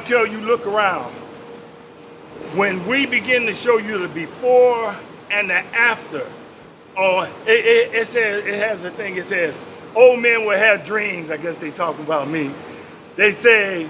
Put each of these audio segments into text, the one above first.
until you look around. When we begin to show you the before and the after, it says, it has a thing, it says, old men will have dreams. I guess they talking about me. They say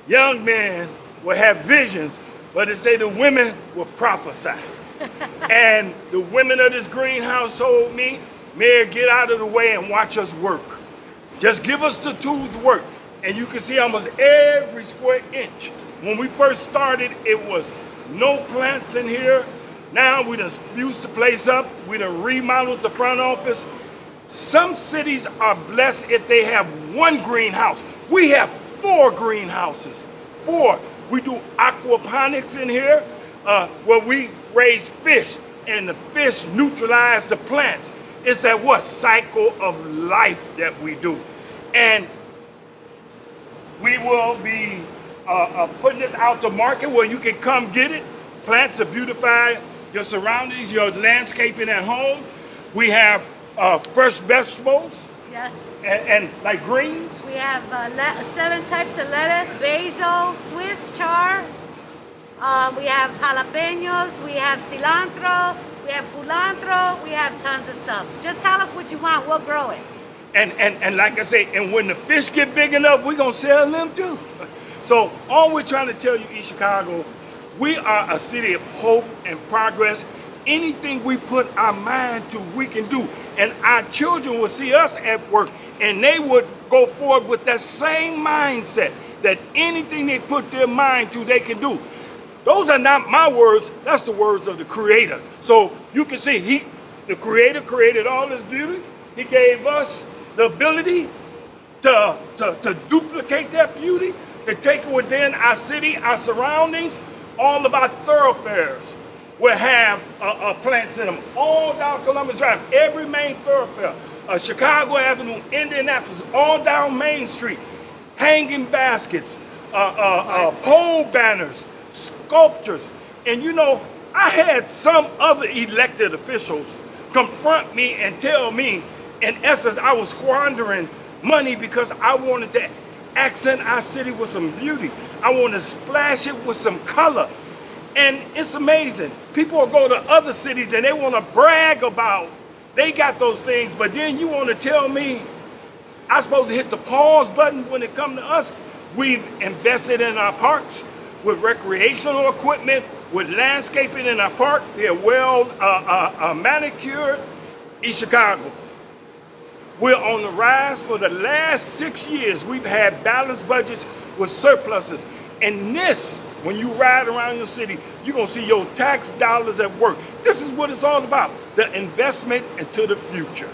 young men will have visions, but they say the women will prophesy. And the women of this greenhouse told me, Mayor, get out of the way and watch us work. Just give us the tools to work. And you can see almost every square inch. When we first started, it was no plants in here. Now we done spruced the place up. We done remodeled the front office. Some cities are blessed if they have one greenhouse. We have 4 greenhouses. 4. We do aquaponics in here, where we raise fish, and the fish neutralize the plants. It's that what cycle of life that we do. And we will be putting this out to market where you can come get it. Plants to beautify your surroundings, your landscaping at home. We have fresh vegetables. Yes. And like greens. We have 7 types of lettuce, basil, Swiss chard. We have jalapenos, we have cilantro, we have culantro, we have tons of stuff. Just tell us what you want, we'll grow it. And like I say, and when the fish get big enough, we're gonna sell them too. So all we're trying to tell you, East Chicago, we are a city of hope and progress. Anything we put our mind to, we can do. And our children will see us at work, and they would go forward with that same mindset, that anything they put their mind to, they can do. Those are not my words, that's the words of the Creator. So you can see, the Creator created all this beauty. He gave us the ability to duplicate that beauty, to take it within our city, our surroundings. All of our thoroughfares will have plants in them. All down Columbus Drive, every main thoroughfare, Chicago Avenue, Indianapolis, all down Main Street, hanging baskets, pole banners, sculptures. And you know, I had some other elected officials confront me and tell me, in essence, I was squandering money because I wanted to accent our city with some beauty. I want to splash it with some color. And it's amazing. People will go to other cities and they want to brag about they got those things, but then you want to tell me I'm supposed to hit the pause button when it comes to us? We've invested in our parks with recreational equipment, with landscaping in our park. They're well manicured. East Chicago, we're on the rise. For the last 6 years, we've had balanced budgets with surpluses. And this, when you ride around your city, you're gonna see your tax dollars at work. This is what it's all about, the investment into the future.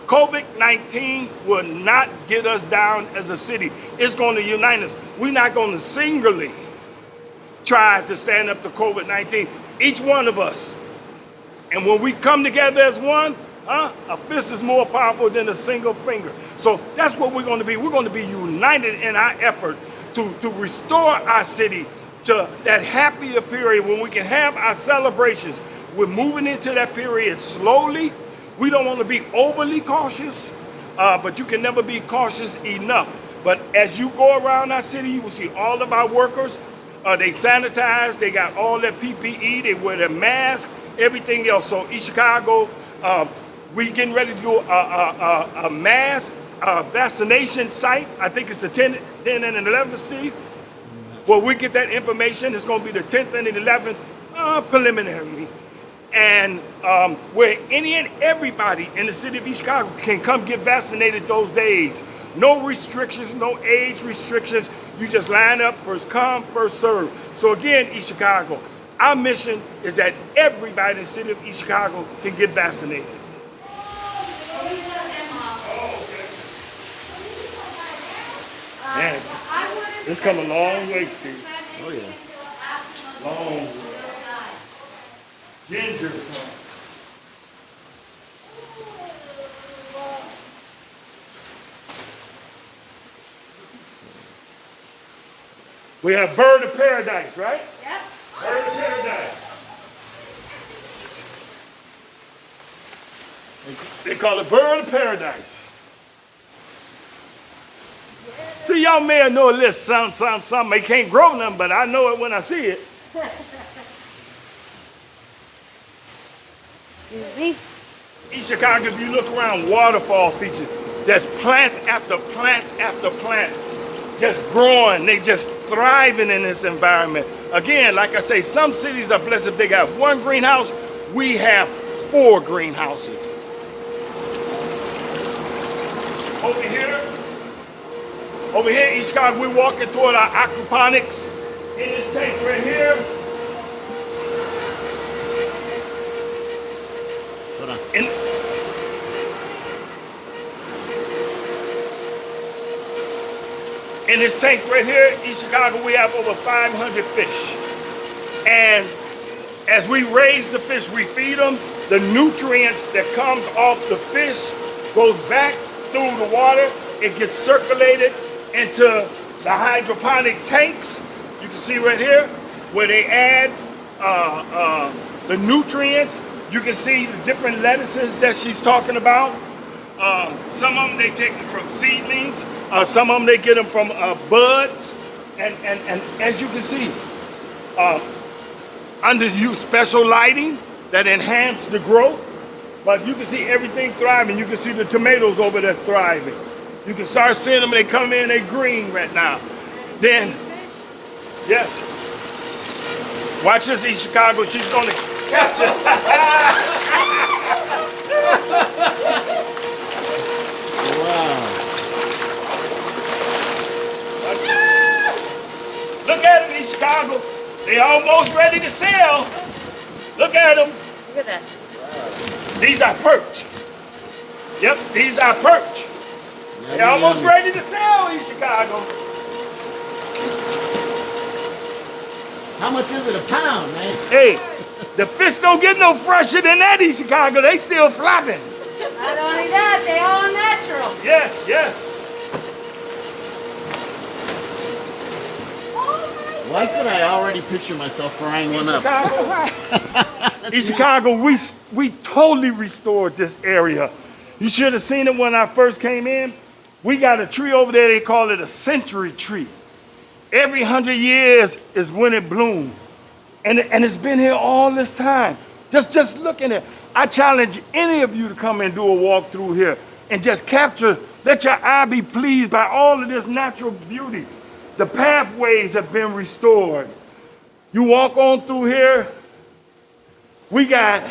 COVID-19 will not get us down as a city. It's gonna unite us. We're not gonna singularly try to stand up to COVID-19, each one of us. And when we come together as one, a fist is more powerful than a single finger. So that's what we're gonna be. We're gonna be united in our effort to restore our city to that happier period when we can have our celebrations. We're moving into that period slowly. We don't want to be overly cautious, but you can never be cautious enough. But as you go around our city, you will see all of our workers, they sanitize, they got all their PPE, they wear their mask, everything else. So East Chicago, we getting ready to do a mass vaccination site. I think it's the 10th and 11th, Steve. Well, we get that information. It's going to be the 10th and the 11th preliminarily. And where any and everybody in the city of East Chicago can come get vaccinated those days. No restrictions, no age restrictions. You just line up, first come, first serve. So again, East Chicago, our mission is that everybody in the city of East Chicago can get vaccinated. Man, it's come a long way, Steve. Oh yeah. Long way. Ginger. We have bird of paradise, right? Yep. Bird of paradise. They call it bird of paradise. Yes. So y'all may know a little something. It can't grow nothing, but I know it when I see it. Excuse me. In Chicago, if you look around, waterfall features. There's plants after plants after plants just growing. They just thriving in this environment. Again, like I say, some cities are blessed if they got one greenhouse. We have 4 greenhouses. Over here in Chicago, we're walking toward our aquaponics in this tank right here. Hold on. In this tank right here in Chicago, we have over 500 fish. And as we raise the fish, we feed them, the nutrients that comes off the fish goes back through the water. It gets circulated into the hydroponic tanks. You can see right here where they add the nutrients. You can see the different lettuces that she's talking about. Some of them they take them from seedlings. Some of them they get them from buds. And as you can see, under use special lighting that enhance the growth. But you can see everything thriving. You can see the tomatoes over there thriving. You can start seeing them. They come in, they're green right now. Then, yes. Watch this in Chicago. She's going to capture. Wow. Look at them in Chicago. They almost ready to sell. Look at them. Look at that. These are perch. Yep, these are perch. They're almost ready to sell in Chicago. How much is it a pound, man? Hey, the fish don't get no fresher than that in Chicago. They still flopping. Not only that, they all natural. Yes, yes. Why could I already picture myself frying one up? In Chicago, we totally restored this area. You should have seen it when I first came in. We got a tree over there, they call it a century tree. Every 100 years is when it blooms. And it's been here all this time. Just looking at it. I challenge any of you to come and do a walk through here and just capture, let your eye be pleased by all of this natural beauty. The pathways have been restored. You walk on through here, we got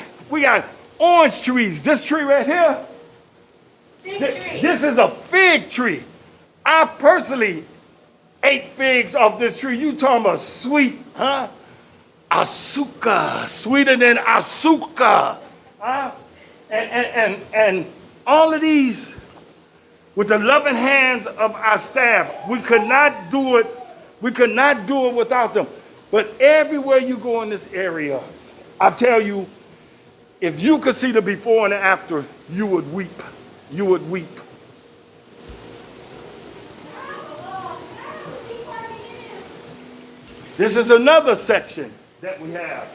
orange trees. This tree right here, this is a fig tree. I personally ate figs off this tree. You talking about sweet, huh? Asuka, sweeter than asuka, huh? And all of these, with the loving hands of our staff, we could not do it. We could not do it without them. But everywhere you go in this area, I tell you, if you could see the before and the after, you would weep. You would weep. This is another section that we have.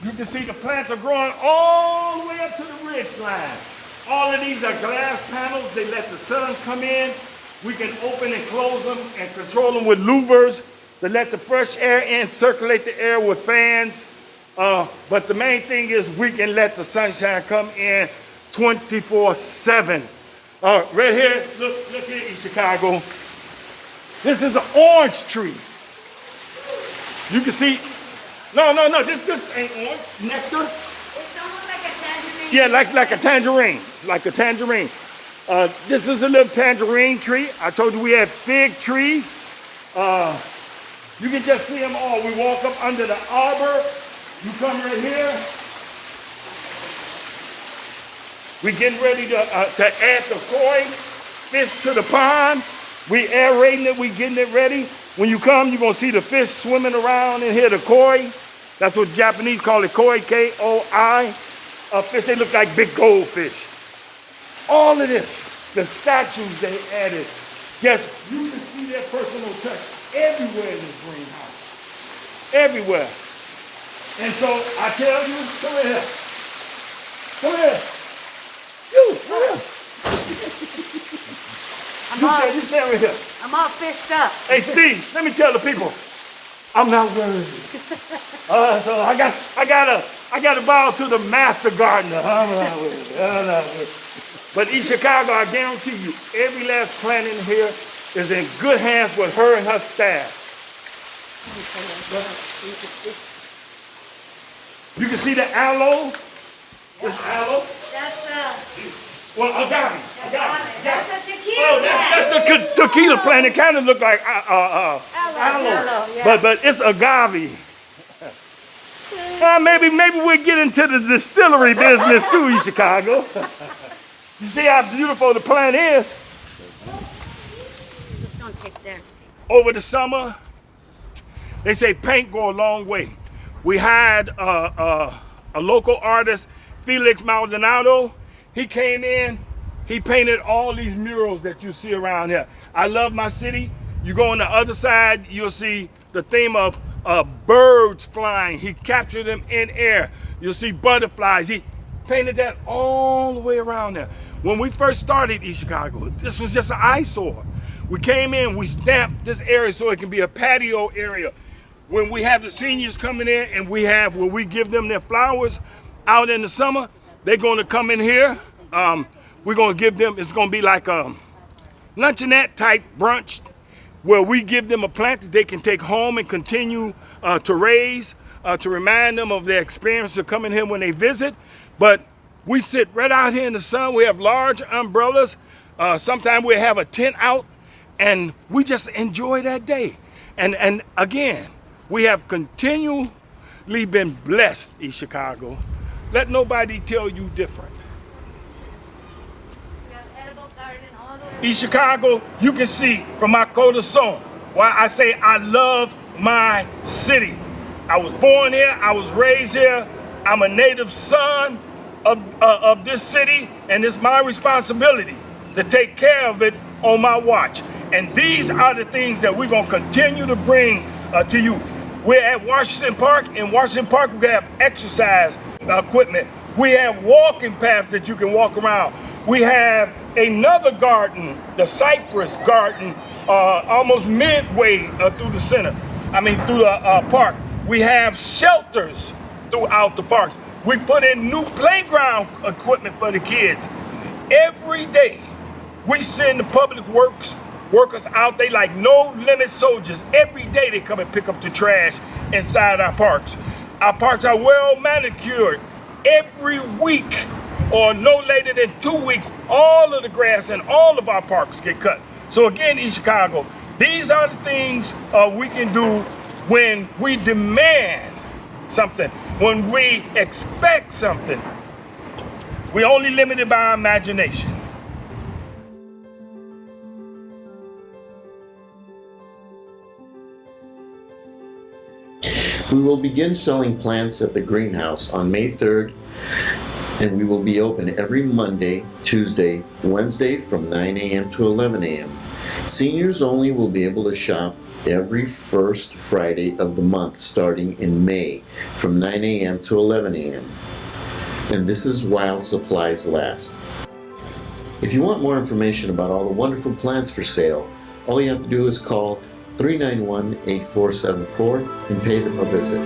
You can see the plants are growing all the way up to the ridge line. All of these are glass panels. They let the sun come in. We can open and close them and control them with louvers to let the fresh air in, circulate the air with fans. But the main thing is we can let the sunshine come in 24/7. Right here, look here in Chicago. This is an orange tree. You can see, no, this ain't orange, nectar. It's almost like a tangerine. Yeah, like a tangerine. It's like a tangerine. This is a little tangerine tree. I told you we had fig trees. You can just see them all. We walk up under the arbor. You come right here. We getting ready to add the koi fish to the pond. We aerating it, we getting it ready. When you come, you're gonna see the fish swimming around in here, the koi. That's what Japanese call it, koi, K-O-I. Fish, they look like big goldfish. All of this, the statues they added, just, you can see their personal touch everywhere in this greenhouse. Everywhere. And so I tell you, come here. Come here. You, come here. You stay over here. I'm all fished up. Hey, Steve, let me tell the people, I'm not worried. So I got to bow to the master gardener. I'm not worried. But East Chicago, I guarantee you, every last plant in here is in good hands with her and her staff. You can see the aloe. This aloe. That's Well, agave. that's a tequila. Oh, that's the tequila plant. It kind of look like aloe. Yeah. But it's agave. Maybe we'll get into the distillery business too in Chicago. You see how beautiful the plant is? Just don't take there. Over the summer, they say paint go a long way. We hired a local artist, Felix Maldonado. He came in, he painted all these murals that you see around here. I love my city. You go on the other side, you'll see the theme of birds flying. He captured them in air. You'll see butterflies. He painted that all the way around there. When we first started East Chicago, this was just an eyesore. We came in, we stamped this area so it can be a patio area. When we have the seniors coming in and where we give them their flowers out in the summer, they're going to come in here. We're going to give them, it's going to be like a luncheonette type brunch where we give them a plant that they can take home and continue to raise, to remind them of their experience of coming here when they visit. But we sit right out here in the sun. We have large umbrellas. Sometimes we have a tent out and we just enjoy that day. And again, we have continually been blessed in Chicago. Let nobody tell you different. We have edible garden all the way. In Chicago, you can see from my coat of song why I say I love my city. I was born here, I was raised here, I'm a native son of this city, and it's my responsibility to take care of it on my watch. And these are the things that we're going to continue to bring to you. We're at Washington Park. In Washington Park, we have exercise equipment. We have walking paths that you can walk around. We have another garden, the Cypress Garden, almost midway through through the park. We have shelters throughout the parks. We put in new playground equipment for the kids. Every day, we send the public works workers out. They like no limit soldiers. Every day they come and pick up the trash inside our parks. Our parks are well manicured. Every week or no later than 2 weeks, all of the grass in all of our parks get cut. So again, in Chicago, these are the things we can do when we demand something, when we expect something. We're only limited by our imagination. We will begin selling plants at the greenhouse on May 3rd, and we will be open every Monday, Tuesday, Wednesday from 9 a.m. to 11 a.m. Seniors only will be able to shop every first Friday of the month starting in May from 9 a.m. to 11 a.m. And this is while supplies last. If you want more information about all the wonderful plants for sale, all you have to do is call 391-8474 and pay them a visit.